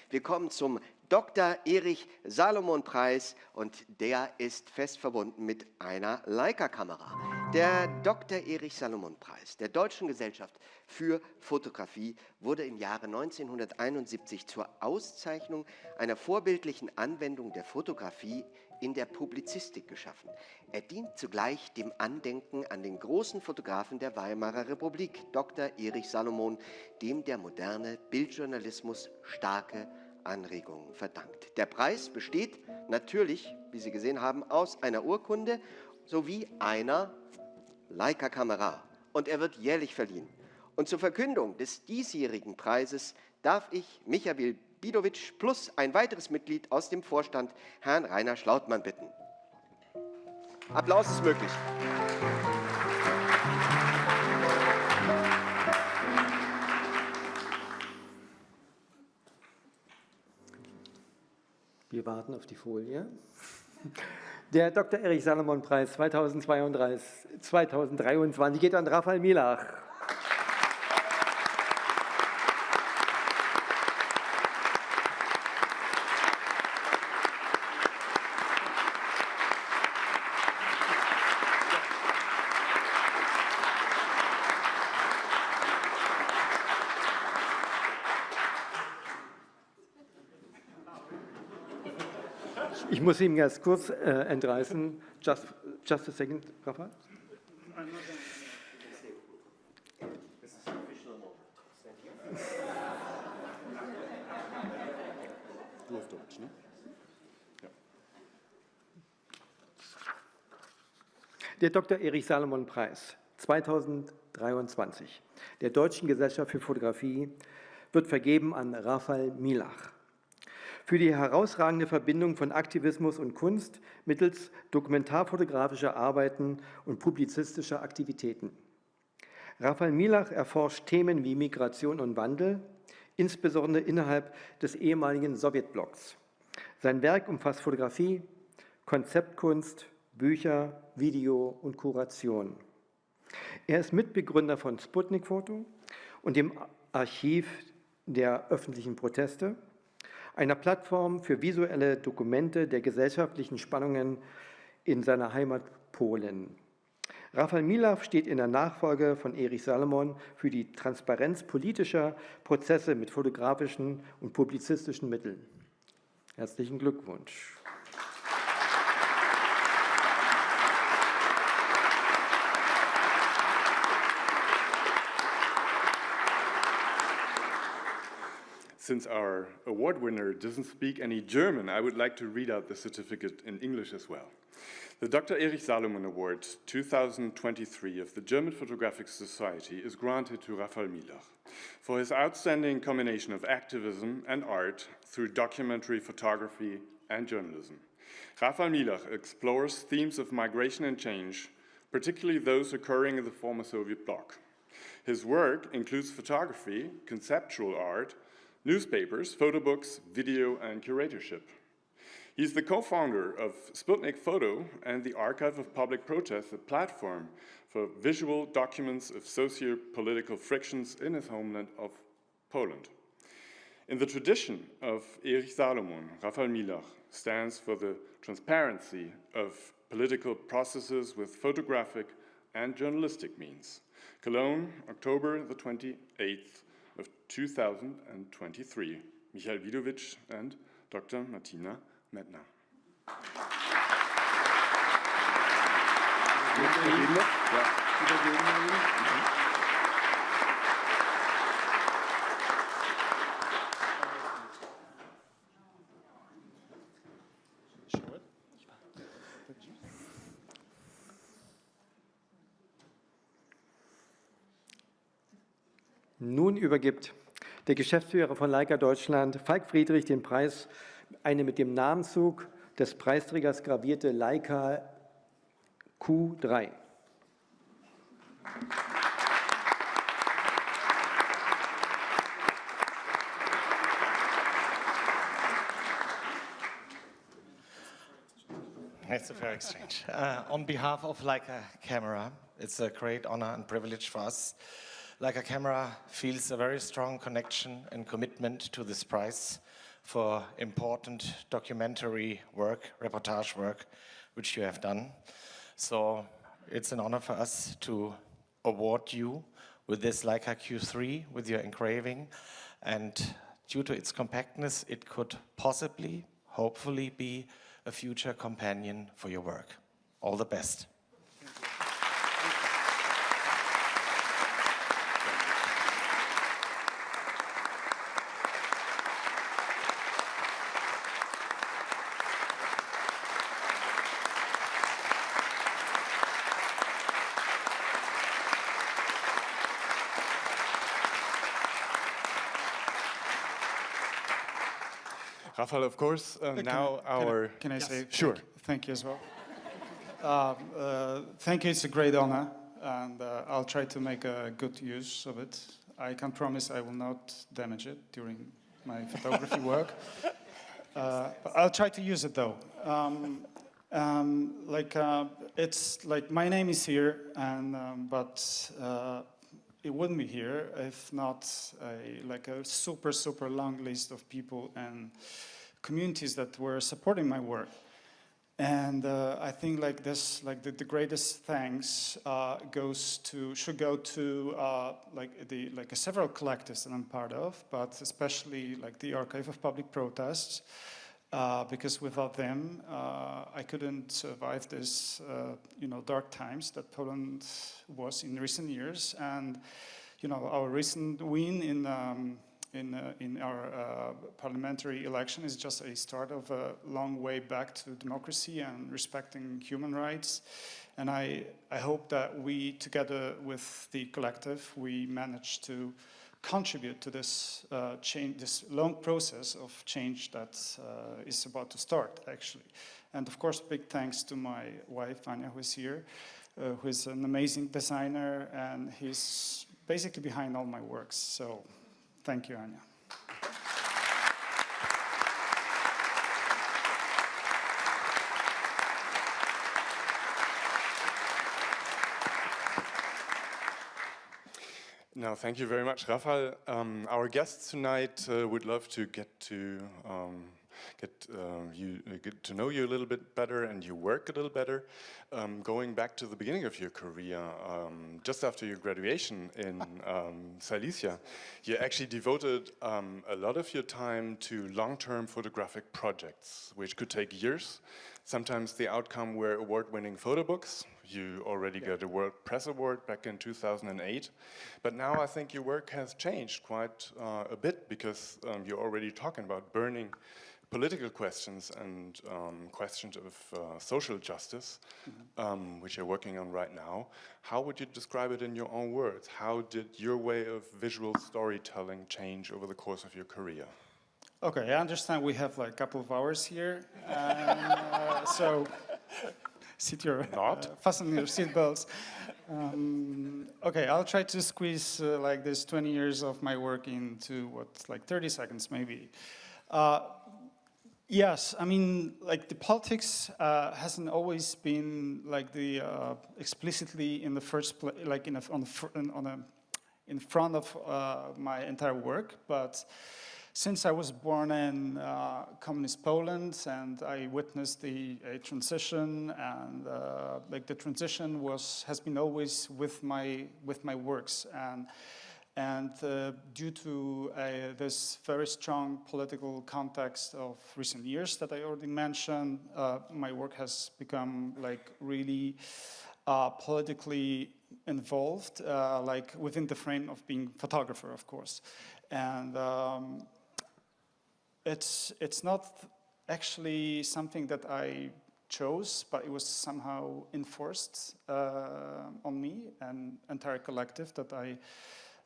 Wir kommen zum Dr. Erich Salomon-Preis und der ist fest verbunden mit einer Leica-Kamera. Der Dr. Erich Salomon-Preis der Deutschen Gesellschaft für Fotografie wurde im Jahre 1971 zur Auszeichnung einer vorbildlichen Anwendung der Fotografie in der Publizistik geschaffen. Er dient zugleich dem Andenken an den großen Fotografen der Weimarer Republik, Dr. Erich Salomon, dem der moderne Bildjournalismus starke Anregungen verdankt. Der Preis besteht natürlich, wie Sie gesehen haben, aus einer Urkunde sowie einer Leica-Kamera und er wird jährlich verliehen. Und zur Verkündung des diesjährigen Preises darf ich Michael Biedowicz plus ein weiteres Mitglied aus dem Vorstand, Herrn Rainer Schlautmann, bitten. Applaus ist möglich. Wir warten auf die Folie. Der Dr. Erich Salomon-Preis 2023 geht an Rafał Milach. Ich muss ihm ganz kurz entreißen. Just a second, Rafał. Du auf Deutsch, ne? Ja. Der Dr. Erich Salomon-Preis 2023 der Deutschen Gesellschaft für Fotografie wird vergeben an Rafał Milach für die herausragende Verbindung von Aktivismus und Kunst mittels dokumentarfotografischer Arbeiten und publizistischer Aktivitäten. Rafał Milach erforscht Themen wie Migration und Wandel, insbesondere innerhalb des ehemaligen Sowjetblocks. Sein Werk umfasst Fotografie, Konzeptkunst, Bücher, Video und Kuration. Er ist Mitbegründer von Sputnik Photo und dem Archiv der öffentlichen Proteste, einer Plattform für visuelle Dokumente der gesellschaftlichen Spannungen in seiner Heimat Polen. Rafał Milach steht in der Nachfolge von Erich Salomon für die Transparenz politischer Prozesse mit fotografischen und publizistischen Mitteln. Herzlichen Glückwunsch. Since our award winner doesn't speak any German, I would like to read out the certificate in English as well. The Dr. Erich Salomon Award 2023 of the German Photographic Society is granted to Rafał Milach for his outstanding combination of activism and art through documentary photography and journalism. Rafał Milach explores themes of migration and change, particularly those occurring in the former Soviet bloc. His work includes photography, conceptual art, newspapers, photo books, video, and curatorship. He's the co-founder of Sputnik Photo and the Archive of Public Protest, a platform for visual documents of socio-political frictions in his homeland of Poland. In the tradition of Erich Salomon, Rafał Milach stands for the transparency of political processes with photographic and journalistic means. Cologne, October the 28th, of 2023, Michael Biedowicz and Dr. Martina Mettner. Nun übergibt der Geschäftsführer von Leica Deutschland, Falk Friedrich, den Preis, eine mit dem Namenszug des Preisträgers gravierte Leica Q3. It's a fair exchange. On behalf of Leica Camera, it's a great honor and privilege for us. Leica Camera feels a very strong connection and commitment to this prize for important documentary work, reportage work, which you have done. So it's an honor for us to award you with this Leica Q3, with your engraving. And due to its compactness, it could possibly, hopefully, be a future companion for your work. All the best. Rafał, of course, now our... Can I say sure. Thank you as well. Thank you, it's a great honor, and I'll try to make a good use of it. I can promise I will not damage it during my photography work. But I'll try to use it though. It's like my name is here, and but it wouldn't be here if not a super long list of people and communities that were supporting my work. And I think like this, like the greatest thanks should go to several collectives that I'm part of, but especially like the Archive of Public Protests, because without them, I couldn't survive this, dark times that Poland was in recent years. And, our recent win in our parliamentary election is just a start of a long way back to democracy and respecting human rights. And I hope that we, together with the collective, we manage to contribute to this change, this long process of change that is about to start, actually. And of course, big thanks to my wife, Anya, who is here, who is an amazing designer, and he's basically behind all my works. So thank you, Anya. No, thank you very much, Rafał. Our guests tonight would love to get to know you a little bit better and your work a little better. Going back to the beginning of your career, just after your graduation in Silesia, you actually devoted a lot of your time to long-term photographic projects, which could take years. Sometimes the outcome were award-winning photo books. You already got a World Press Award back in 2008. But now I think your work has changed quite a bit, because you're already talking about burning political questions and questions of social justice, which you're working on right now. How would you describe it in your own words? How did your way of visual storytelling change over the course of your career? Okay, I understand we have like a couple of hours here, so fasten your seatbelts. Okay, I'll try to squeeze like this 20 years of my work into like 30 seconds maybe. Yes, I mean, like the politics hasn't always been like the explicitly in the first place, like in front of my entire work, but since I was born in communist Poland and I witnessed a transition, and like the transition has been always with my works, and due to this very strong political context of recent years that I already mentioned, my work has become like really politically involved, like within the frame of being photographer, of course. And it's not actually something that I chose, but it was somehow enforced on me and entire collective that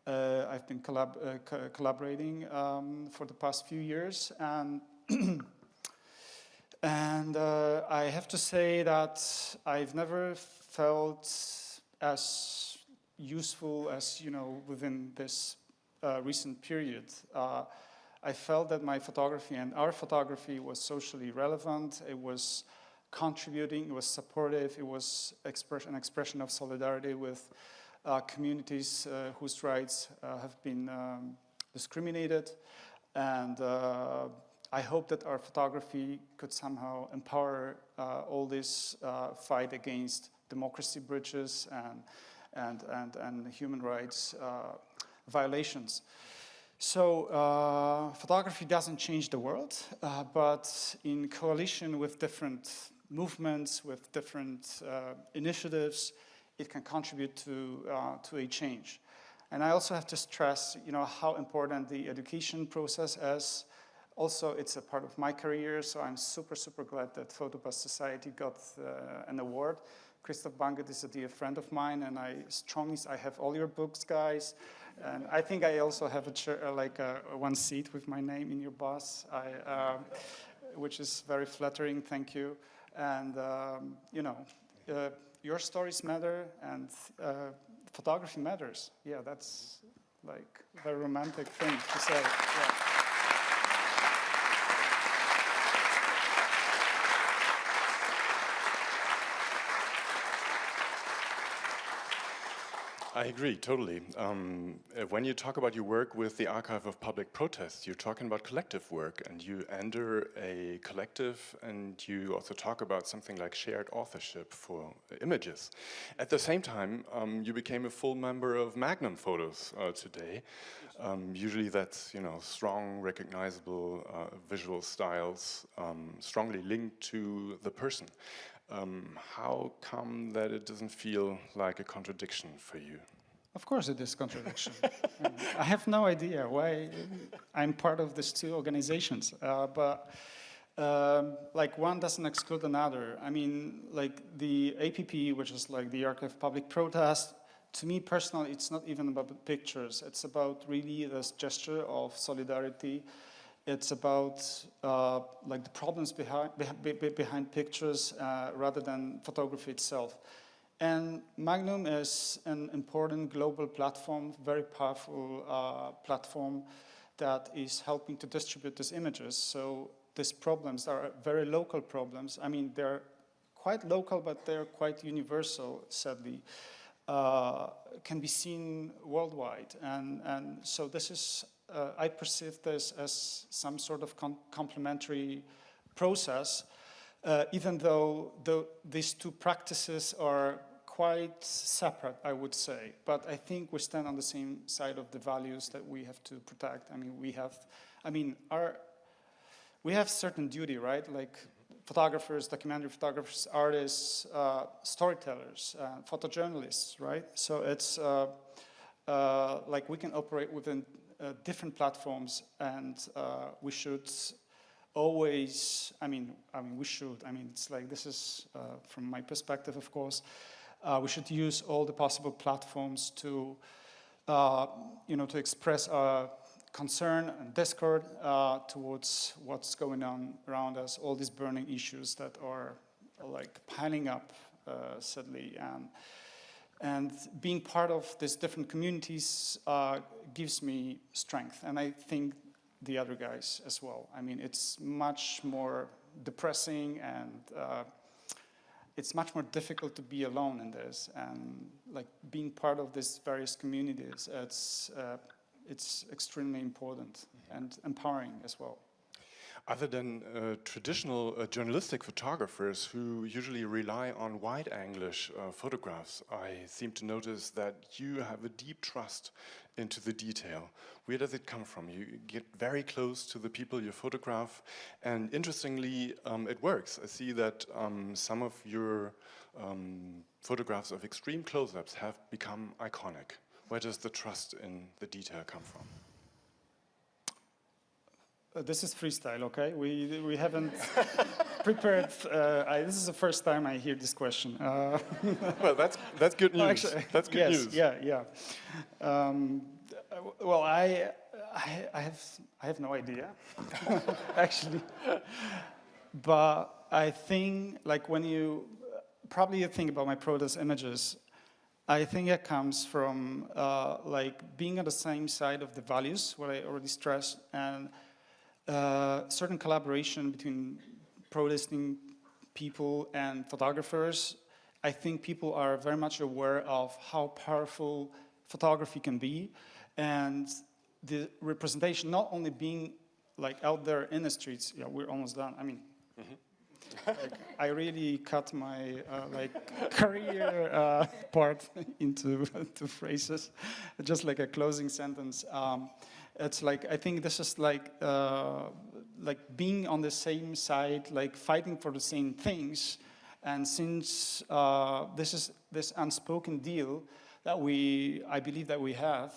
I've been collaborating for the past few years, and and I have to say that I've never felt as useful as within this recent period. I felt that my photography and our photography was socially relevant. It was contributing. It was supportive. It was an expression of solidarity with communities whose rights have been discriminated. And I hope that our photography could somehow empower all this fight against democracy breaches and human rights violations. So photography doesn't change the world, but in coalition with different movements, with different initiatives, it can contribute to a change. And I also have to stress, how important the education process is. Also, it's a part of my career, so I'm super, super glad that Photobus Society got an award. Christoph Banget is a dear friend of mine, and I have all your books, guys. And I think I also have a chair, one seat with my name in your bus, which is very flattering. Thank you. And your stories matter, and photography matters. Yeah, that's like a very romantic thing to say. Yeah. I agree, totally. When you talk about your work with the Archive of Public Protest, you're talking about collective work, and you enter a collective, and you also talk about something like shared authorship for images. At the same time, you became a full member of Magnum Photos today. Usually that's, strong, recognizable visual styles, strongly linked to the person. How come that it doesn't feel like a contradiction for you? Of course it is contradiction. I have no idea why I'm part of these two organizations, but one doesn't exclude another. I mean, like the APP, which is like the Archive of Public Protest, to me personally, it's not even about the pictures. It's about really this gesture of solidarity. It's about the problems behind pictures rather than photography itself. And Magnum is an important global platform, very powerful platform that is helping to distribute these images. So these problems are very local problems. I mean, they're quite local, but they're quite universal, sadly. Can be seen worldwide. And so this is, I perceive this as some sort of complementary process, even though these two practices are quite separate, I would say. But I think we stand on the same side of the values that we have to protect. I mean, we have certain duty, right? Like photographers, documentary photographers, artists, storytellers, photojournalists, right? So it's like we can operate within different platforms, and we should always, it's like, this is from my perspective, of course, we should use all the possible platforms to, to express our concern and discord towards what's going on around us, all these burning issues that are like piling up, sadly. And being part of these different communities gives me strength, and I think the other guys as well. I mean, it's much more depressing, and it's much more difficult to be alone in this. And like being part of these various communities, it's extremely important and empowering as well. Other than traditional journalistic photographers who usually rely on wide-angle photographs, I seem to notice that you have a deep trust into the detail. Where does it come from? You get very close to the people you photograph, and interestingly, it works. I see that some of your photographs of extreme close-ups have become iconic. Where does the trust in the detail come from? This is freestyle, okay? We haven't prepared. This is the first time I hear this question. Well, that's good news. Actually, that's good news. Yeah. Well, I have no idea, actually. But I think, like, when you think about my protest images, I think it comes from like being on the same side of the values, what I already stressed, and certain collaboration between protesting people and photographers. I think people are very much aware of how powerful photography can be, and the representation not only being like out there in the streets, yeah, we're almost done. I mean, like, I really cut my like career part into two phrases, just like a closing sentence. It's like, I think this is like being on the same side, like fighting for the same things. And since this is this unspoken deal that I believe that we have,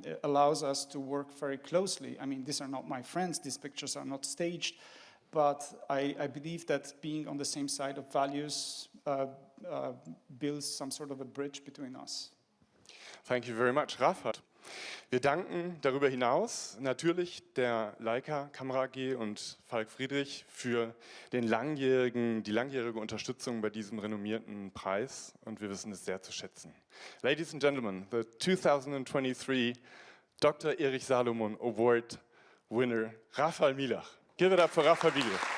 it allows us to work very closely. I mean, these are not my friends, these pictures are not staged, but I believe that being on the same side of values builds some sort of a bridge between us. Thank you very much, Rafał. Wir danken darüber hinaus natürlich der Leica Kamera AG und Falk Friedrich für die langjährige Unterstützung bei diesem renommierten Preis, und wir wissen es sehr zu schätzen. Ladies and gentlemen, the 2023 Dr. Erich Salomon Award winner Rafał Milach. Give it up for Rafał Milach.